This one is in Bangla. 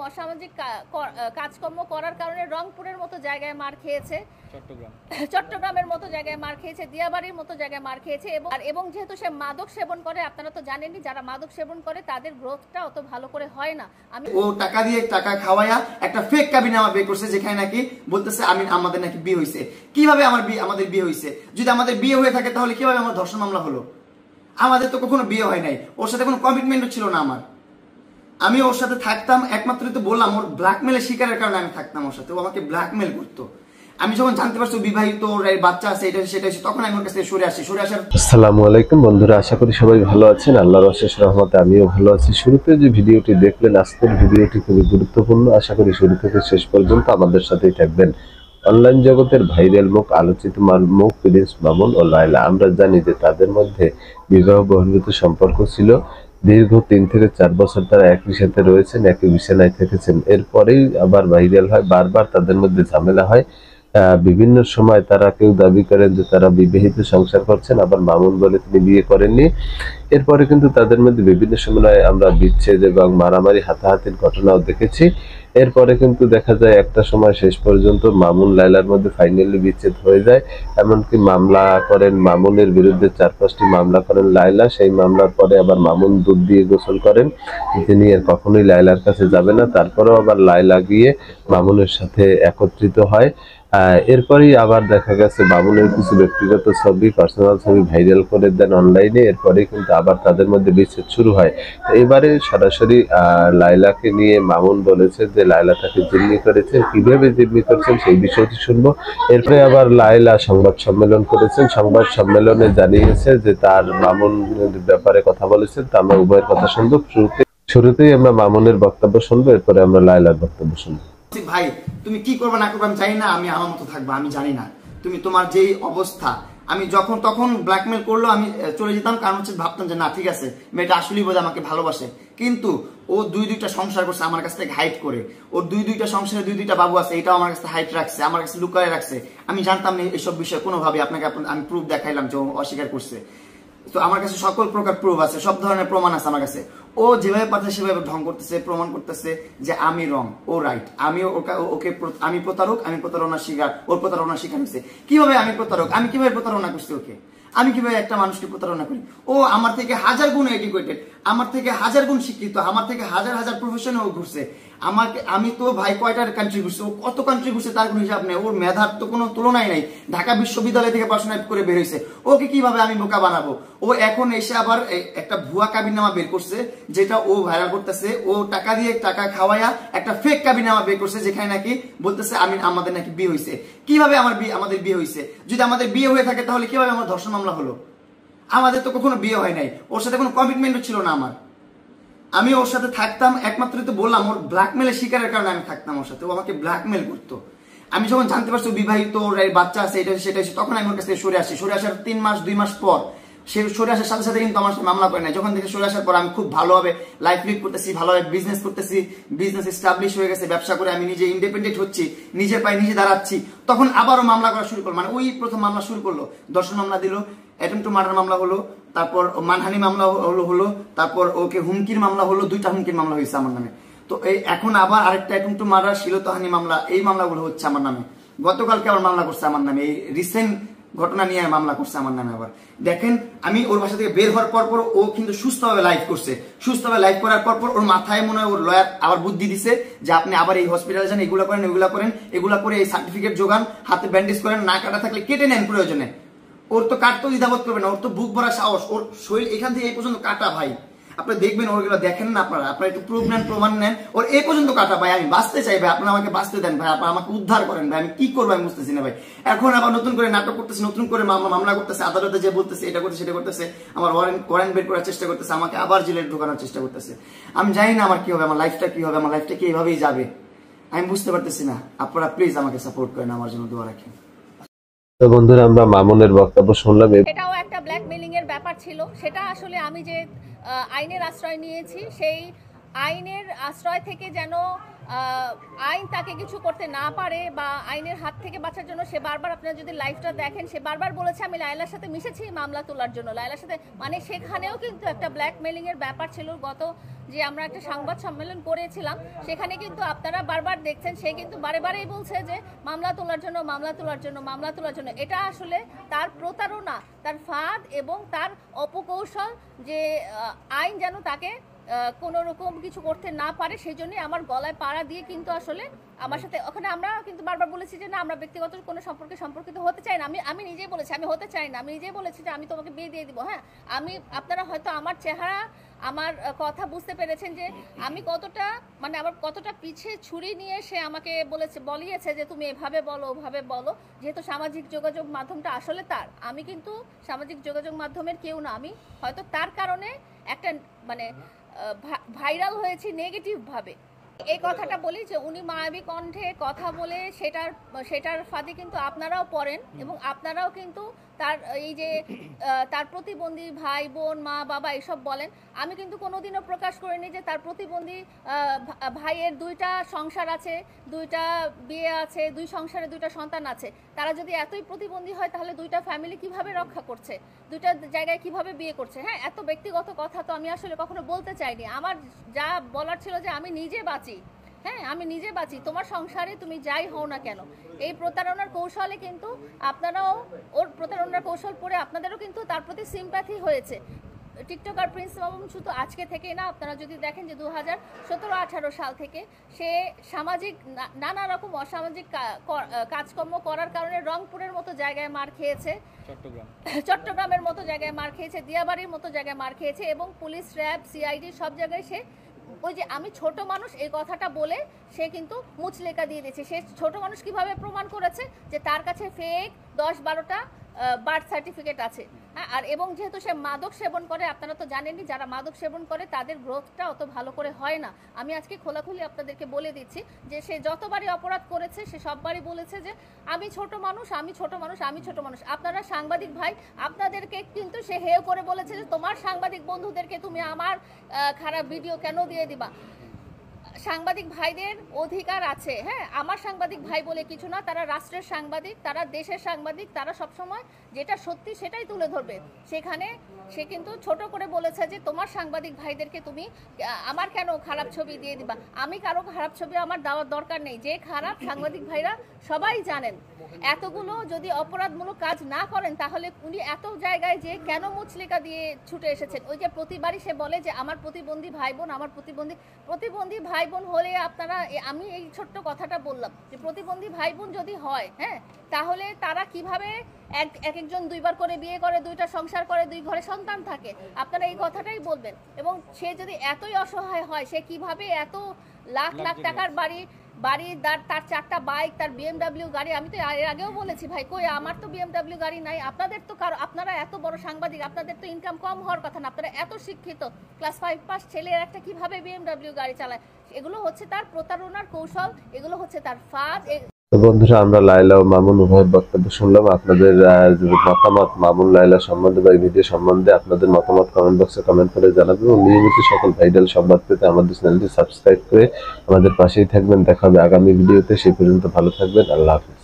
অসামাজিক কাজকর্ম করার কারণে রংপুরের মতো জায়গায় মার খেয়েছে, চট্টগ্রামের মতো জায়গায় মার খেয়েছে, দিয়াবাড়ির মতো জায়গায় মার খেয়েছে এবং যেহেতু সে মাদক সেবন করে, আপনারা তো জানেনই যারা মাদক সেবন করে তাদের গ্রোথটা অত ভালো করে হয় না। ও টাকা দিয়ে টাকা খাওয়ায়া একটা ফেক কাবিনামা বের করছে, যেখানে নাকি বলতেছে আমাদের নাকি বিয়ে হয়েছে। কিভাবে আমাদের বিয়ে হয়েছে? যদি আমাদের বিয়ে হয়ে থাকে তাহলে কিভাবে আমার ধর্ষণ মামলা হলো? আমাদের তো কখনো বিয়ে হয় নাই, ওর সাথে কোনো কমিটমেন্টও ছিল না আমার। আমি ওর সাথে থাকতাম একমাত্র তো বললাম ওর ব্ল্যাকমেলের শিকারের কারণে আমি থাকতাম ওর সাথে। ও আমাকে ব্ল্যাকমেল করতো। আমি যখন জানতে পারছি বিবাহিত, ওর বাচ্চা আছে, এটা সেটা, তখন আমি ওর কাছ থেকে সরে আসার। আসসালামু আলাইকুম বন্ধুরা, আশা করি সবাই ভালো আছেন। আল্লাহর অশেষ রহমতে আমিও ভালো আছি। শুরুতে যে ভিডিওটি দেখলেন, আজকের ভিডিওটি খুবই গুরুত্বপূর্ণ। আশা করি শুরু থেকে শেষ পর্যন্ত আমাদের সাথেই থাকবেন। অনলাইন জগতের ভাইরাল মুখ, আলোচিত মুখ প্রিন্স মামুন ও লায়লা। আমরা জানি যে তাদের মধ্যে বিবাহ বহির্ভূত সম্পর্ক ছিল। দীর্ঘ 3 থেকে 4 বছর তারা একই সাথে রয়েছেন, একই বিছানায় থেকেছেন। এরপরেই আবার ভাইরাল হয়, বারবার তাদের মধ্যে ঝামেলা হয়। বিভিন্ন সময় তারা কেউ দাবি করেন যে তারা বিবাহিত সংসার করছেন, আবার মামুন বলে তিনি বিয়ে করেননি। এরপরে কিন্তু তাদের মধ্যে বিভিন্ন সময় আমরা বিচ্ছেদ এবং মারামারি হাতাহাতির ঘটনাও দেখেছি। এরপরে কিন্তু দেখা যায় একটা সময় শেষ পর্যন্ত মামুন লায়লার মধ্যে ফাইনালি বিচ্ছেদ হয়ে যায়। এমনকি মামলা করেন মামুনের বিরুদ্ধে, 4-5টি মামলা করেন লায়লা। সেই মামলার পরে আবার মামুন দুধ দিয়ে গোসল করেন, তিনি আর কখনোই লায়লার কাছে যাবে না। তারপরেও আবার লায়লা গিয়ে মামুনের সাথে একত্রিত হয়। এরপরেই আবার দেখা গেছে মামুনের কিছু ব্যক্তিগত ছবি, পার্সোনাল ছবি ভাইরাল করে দেন অনলাইনে। এরপরে কিন্তু আবার তাদের মধ্যে বিচ্ছেদ শুরু হয়। এবারে সরাসরি লায়লাকে নিয়ে মামুন বলেছে যে লায়লা তাকে জিম্মি করেছে। কিভাবে জিম্মি করছেন সেই বিষয়টি শুনবো। এরপরে আবার লায়লা সংবাদ সম্মেলন করেছেন। সংবাদ সম্মেলনে জানিয়েছে যে তার মামুনের ব্যাপারে কথা বলেছেন। তা আমরা উভয়ের কথা শুনবো। শুরুতেই আমরা মামুনের বক্তব্য শুনবো, এরপরে আমরা লায়লার বক্তব্য শুনবো। ভাই তুমি কি করবে না করবে আমি জানি না, আমি আমার মতো থাকবো, আমি জানি না। তুমি তোমার যেই অবস্থা, আমি যখন তখন ব্ল্যাকমেল করলো আমি চলে যেতাম, কারণ হচ্ছে ভাবতাম যে না ঠিক আছে মেয়েটা আসলেই বোধ আমাকে ভালোবাসে। কিন্তু ও দুইটা সংসার করছে আমার কাছ থেকে হাইট করে। ওর দুইটা সংসারে দুইটা বাবু আছে, এটাও আমার কাছে হাইট রাখছে, আমার কাছে লুকায় রাখছে। আমি জানতাম না এইসব বিষয়ে কোনোভাবে। আপনাকে আমি প্রুফ দেখাইলাম যে ও অস্বীকার করছে। তো আমার কাছে সকল প্রকার প্রুফ আছে, সব ধরনের প্রমাণ আছে আমার কাছে। ও যেভাবে পাচ্ছে সেভাবে ঢং করতেছে, প্রমাণ করতেছে যে আমি রং, ও রাইট। আমি প্রতারক, আমি প্রতারণা শিকার, ওর প্রতারণা শিকার হয়েছে। কিভাবে আমি প্রতারক? আমি কিভাবে প্রতারণা করছি ওকে? আমি কিভাবে একটা মানুষকে প্রতারণা করি? ও আমার থেকে 1000 গুণ এডুকেটেড, আমার থেকে 1000 গুণ শিক্ষিত, আমার থেকে হাজার প্রফেশনে ও ঘুরছে। আমি তো ভাই কয়টা কান্ট্রি ঘুরছে, ও কত কান্ট্রি ঘুরছে তার কোনো হিসাব নেই। ওর মেধার তো কোনো তুলনাই নাই। ঢাকা বিশ্ববিদ্যালয় থেকে পড়াশোনা করে বের হয়েছে। ওকে কিভাবে আমি বোকা বানাবো? ও এখন এসে আবার একটা ভুয়া কাবিননামা বের করছে, যেটা ও ভাইরাল করতেছে। ও টাকা দিয়ে টাকা খাওয়ায়া একটা ফেক কাবিননামা বের করছে, যেখানে নাকি বলতেছে আমাদের নাকি বিয়ে হয়েছে। কিভাবে আমাদের বিয়ে হয়েছে? যদি আমাদের বিয়ে হয়ে থাকে তাহলে কিভাবে আমার ধর্ষণ মামলা হলো? আমাদের তো কখনো বিয়ে হয় নাই, ওর সাথে কোনো কমিটমেন্টও ছিল না আমার। আমি ওর সাথে থাকতাম একমাত্র তো বললাম ওর ব্ল্যাকমেলের শিকারের কারণে আমি থাকতাম ওর সাথে। ও আমাকে ব্ল্যাকমেল করতো। আমি যখন জানতে পারছি বিবাহিত, ওর বাচ্চা আছে, এটা সেটা, তখন আমি ওর কাছ থেকে সরে আসার 3-2 মাস পর, সে সরে আসার সাথে সাথে কিন্তু আমার সাথে মামলা করে নাই। যখন থেকে সরে আসার পর আমি খুব ভালোভাবে লাইফ লিড করতেছি, ভালোভাবে বিজনেস করতেছি, বিজনেস এস্টাবলিশ হয়ে গেছে, ব্যবসা করে আমি নিজে ইন্ডিপেন্ডেন্ট হচ্ছি, নিজের পায়ে নিজে দাঁড়াচ্ছি, তখন আবারও মামলা করা শুরু করলো। মানে ওই প্রথম মামলা শুরু করলো, ধর্ষণ মামলা দিল, অ্যাটেম্পট টু মার্ডার মামলা হলো, তারপর মানহানি মামলা হলো, তারপর ওকে হুমকির মামলা হলো, 2টা হুমকির মামলা হয়েছে আমার নামে। তো এখন আবার আরেকটা অ্যাটেম্পট টু মার্ডার, শ্লীলতাহানি মামলা, এই মামলাগুলো হচ্ছে আমার নামে। গতকালকে আবার মামলা করছে আমার নামে, এই রিসেন্ট ঘটনা নিয়ে মামলা করছে আমার নামে। আবার দেখেন, আমি ওর বাসা থেকে বের হওয়ার পর ও কিন্তু সুস্থভাবে লাইভ করছে। সুস্থভাবে লাইভ করার পর ওর মাথায় মনে হয় ওর লয়ার আবার বুদ্ধি দিছে যে আপনি আবার এই হসপিটালে যান, এগুলা করে এই সার্টিফিকেট জোগান, হাতে ব্যান্ডেজ করেন, না কাটা থাকলে কেটে নেন প্রয়োজনে। ওর তো কাটতো দ্বিধাবোধ করবে না, ওর তো বুক ভরা সাহস, ওর শরীর এখান থেকে এই পর্যন্ত কাটা ভাই। আপনারা দেখবেন ওরগুলো দেখেন না, আপনারা একটু প্রুফ নেন, প্রমাণ নেন। ওর এই পর্যন্ত কাটা ভাই। আমি বাঁচতে চাই ভাই, আপনারা আমাকে বাঁচতে দেন ভাই, আপনারা আমাকে উদ্ধার করেন ভাই। আমি কি করবো আমি বুঝতেছি না ভাই। এখন আবার নতুন করে নাটক করতেছে, নতুন করে মামলা করতেছে, আদালতে যে বলতেছে এটা করতেছে সেটা করতেছে, আমার ওয়ারেন্ট বের করার চেষ্টা করতেছে, আমাকে আবার জেলে ঢোকানোর চেষ্টা করতেছে। আমি জানি না আমার কি হবে, আমার লাইফটা কি হবে, আমার লাইফটা কি এইভাবেই যাবে আমি বুঝতে পারতেছি না। আপনারা প্লিজ আমাকে সাপোর্ট করেন, আমার জন্য দোয়া রাখেন। তো বন্ধুরা, আমরা মামুনের বক্তব্য শুনলাম। এটাও একটা ব্ল্যাকমেলিং এর ব্যাপার ছিল। সেটা আসলে আমি যে আইনের আশ্রয় নিয়েছি, সেই আইনের আশ্রয় থেকে যেন আইন তাকে কিছু করতে না পারে বা আইনের হাত থেকে বাঁচার জন্য সে বারবার, আপনারা যদি লাইভটা দেখেন, সে বারবার বলেছে আমি লায়লার সাথে মিশেছি মামলা তোলার জন্য, লায়লার সাথে, মানে সেখানেও কিন্তু একটা ব্ল্যাকমেলিং এর ব্যাপার ছিল। গত যে আমরা একটা সংবাদ সম্মেলন করেছিলাম সেখানে কিন্তু আপনারা বারবার দেখছেন, সে কিন্তু বারে বারেই বলছে যে মামলা তোলার জন্য, মামলা তোলার জন্য, মামলা তোলার জন্য। এটা আসলে তার প্রতারণা, তার ফাঁদ এবং তার অপকৌশল, যে আইন যেন তাকে কোনো রকম কিছু করতে না পারে, সেই জন্যই আমার গলায় পাড়া দিয়ে কিন্তু আসলে আমার সাথে ওখানে আমরা কিন্তু বারবার বলেছি যে না, আমরা ব্যক্তিগত কোনো সম্পর্কিত হতে চাই না। আমি নিজেই বলেছি আমি হতে চাই না, আমি নিজেই বলেছি যে আমি তোমাকে বিয়ে দিয়ে দিব। হ্যাঁ, আপনারা হয়তো আমার চেহারা, আমার কথা বুঝতে পেরেছেন যে আমি কতটা, মানে আমার কতটা পিছে ছুরি নিয়ে সে আমাকে বলিয়েছে যে তুমি এভাবে বলো, ওভাবে বলো। যেহেতু সামাজিক যোগাযোগ মাধ্যমটা আসলে তার, আমি কিন্তু সামাজিক যোগাযোগ মাধ্যমের কেউ না। আমি হয়তো তার কারণে একটা মানে ভাইরাল হয়েছি নেগেটিভ ভাবে। এই কথাটা বলি যে উনি মায়াবী কণ্ঠে কথা বলে সেটার ফাঁদে কিন্তু আপনারাও পড়েন এবং আপনারাও কিন্তু তার এই যে তার প্রতিবন্ধী ভাই বোন মা বাবা এসব বলেন। আমি কিন্তু কোনোদিনও প্রকাশ করিনি যে তার প্রতিবন্ধী ভাইয়ের 2টা সংসার আছে, 2টা বিয়ে আছে, 2 সংসারে 2টা সন্তান আছে। তারা যদি এতই প্রতিবন্ধী হয় তাহলে 2টা ফ্যামিলি কিভাবে রক্ষা করছে, 2টা জায়গায় কিভাবে বিয়ে করছে? হ্যাঁ, এত ব্যক্তিগত কথা তো আমি আসলে কখনো বলতে চাইনি। আমার যা বলার ছিল যে আমি নিজে বাঁচি। হ্যাঁ, আমি নিজে বাঁচি, তোমার সংসারে তুমি যাই হও না কেন। এই প্রতারণার কৌশলে কিন্তু আপনারাও, ওর প্রতারণার কৌশল পড়ে আপনাদেরও কিন্তু তার প্রতি সিম্প্যাথি হয়েছে। টিকটকার প্রিন্স মামুন শুধু আজকে থেকেই না, আপনারা যদি দেখেন যে 2017-18 সাল থেকে সে সামাজিক নানা রকম অসামাজিক কাজকর্ম করার কারণে রংপুরের মতো জায়গায় মার খেয়েছে, চট্টগ্রামের মতো জায়গায় মার খেয়েছে, দিয়াবাড়ির মতো জায়গায় মার খেয়েছে এবং পুলিশ, র্যাব, সিআইডি সব জায়গায় সে ওই যে আমি ছোট মানুষ এই কথাটা বলে সে কিন্তু মুচলেকা দিয়ে দিয়েছে। সে ছোট মানুষ কিভাবে প্রমাণ করেছে যে তার কাছে ফেক 10-12টা বার্থ সার্টিফিকেট আছে। হ্যাঁ, আর এবং যেহেতু সে মাদক সেবন করে, আপনারা তো জানেনই যারা মাদক সেবন করে তাদের গ্রোথটা অত ভালো করে হয় না। আমি আজকে খোলাখুলি আপনাদেরকে বলে দিচ্ছি যে সে যতবারই অপরাধ করেছে সে সববারই বলেছে যে আমি ছোট মানুষ, আমি ছোট মানুষ, আমি ছোট মানুষ। আপনারা সাংবাদিক ভাই, আপনাদেরকে কিন্তু সে হেয় করে বলেছে যে তোমার সাংবাদিক বন্ধুদেরকে তুমি আমার খারাপ ভিডিও কেন দিয়ে দিবা। সাংবাদিক ভাইদের অধিকার আছে। হ্যাঁ, আমার সাংবাদিক ভাই বলে কিছু না, তারা রাষ্ট্রের সাংবাদিক, তারা দেশের সাংবাদিক, তারা সবসময় যেটা সত্যি সেটাই তুলে ধরবে। সেখানে সে কিন্তু ছোট করে বলেছে যে তোমার সাংবাদিক ভাইদেরকে তুমি আমার কেন খারাপ ছবি দিয়ে দিবা। আমি কারো খারাপ ছবি আমার দেওয়ার দরকার নেই, যে খারাপ সাংবাদিক ভাইরা সবাই জানেন। এতগুলো যদি অপরাধমূলক কাজ না করেন তাহলে উনি এত জায়গায় যে কেন মুচলেকা দিয়ে ছুটে এসেছেন। ওই যে প্রতিবারই সে বলে যে আমার প্রতিবন্ধী ভাই বোন, আমার প্রতিবন্ধী ভাই বোন হলে আপনারা, আমি এই ছোট্ট কথাটা বললাম যে প্রতিবন্ধী ভাই বোন যদি হয়, হ্যাঁ, তাহলে তারা কিভাবে একজন 2বার করে বিয়ে করে, 2টা সংসার করে, 2 ঘরে সন্তান থাকে, আপনারা এই কথাটাই বলবেন। এবং সে যদি এতই অসহায় হয় সে কিভাবে এত লাখ লাখ টাকার বাড়ি, তার 4টা বাইক, তার BMW গাড়ি। আমি তো এর আগেও বলেছি ভাই, কই আমার তো BMW গাড়ি নাই, আপনাদের তো আপনারা এত বড় সাংবাদিক, আপনাদের তো ইনকাম কম হওয়ার কথা না, আপনারা এত শিক্ষিত, ক্লাস 5 পাস ছেলের একটা কিভাবে BMW গাড়ি চালায়? এগুলো হচ্ছে তার প্রতারণার কৌশল, এগুলো হচ্ছে তার ফাঁদ। তো বন্ধুরা, আমরা লায়লা ও মামুন উভয়ের বক্তব্য শুনলাম। আপনাদের মতামত মামুন লায়লা সম্বন্ধে বা এই ভিডিও সম্বন্ধে আপনাদের মতামত কমেন্ট বক্সে কমেন্ট করে জানাবেন এবং নিয়মিত সকল ভাইরাল সংবাদ পেতে আমাদের চ্যানেলটি সাবস্ক্রাইব করে আমাদের পাশেই থাকবেন। দেখা হবে আগামী ভিডিওতে, সেই পর্যন্ত ভালো থাকবেন। আল্লাহ হাফেজ।